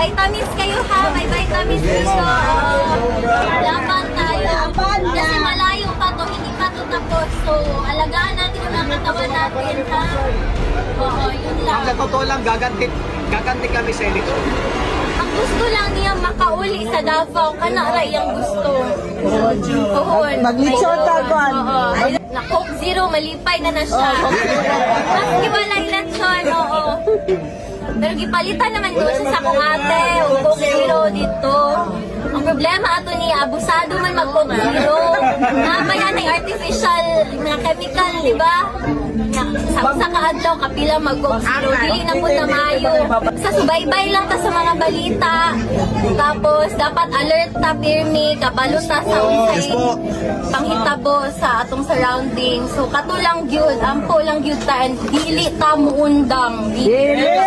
Vitamins kayo ha, may vitamins dito. Laban tayo. Kasi malayo pa to, hindi pa to tapos. So, alagaan natin yung mga katawan natin ha. Oo, yun lang. Ang totoo lang, gaganti kami sa elito. Ang gusto lang niya makauli sa Davao, kanaray ang gusto. Puhon. Maglitsyon ka, Kwan. Na Coke Zero, malipay na siya. Maski walay lechon, oo. Pero gipalitan naman doon sa akong ate, o Coke Zero dito. Ang problema ato ni abusado man mag Coke Zero. Namaya ng artificial na chemical, di ba? Sa kaadlaw, kapila mag Coke Zero. Dili na po na mayo. Sa subaybay lang ta sa mga balita. Tapos, dapat alert ta, pirmi, kabalo ta sa unsay panghitabo sa atong surrounding. So, kato lang gyud, ampo lang gyud ta, and dili ta muundang. Dili.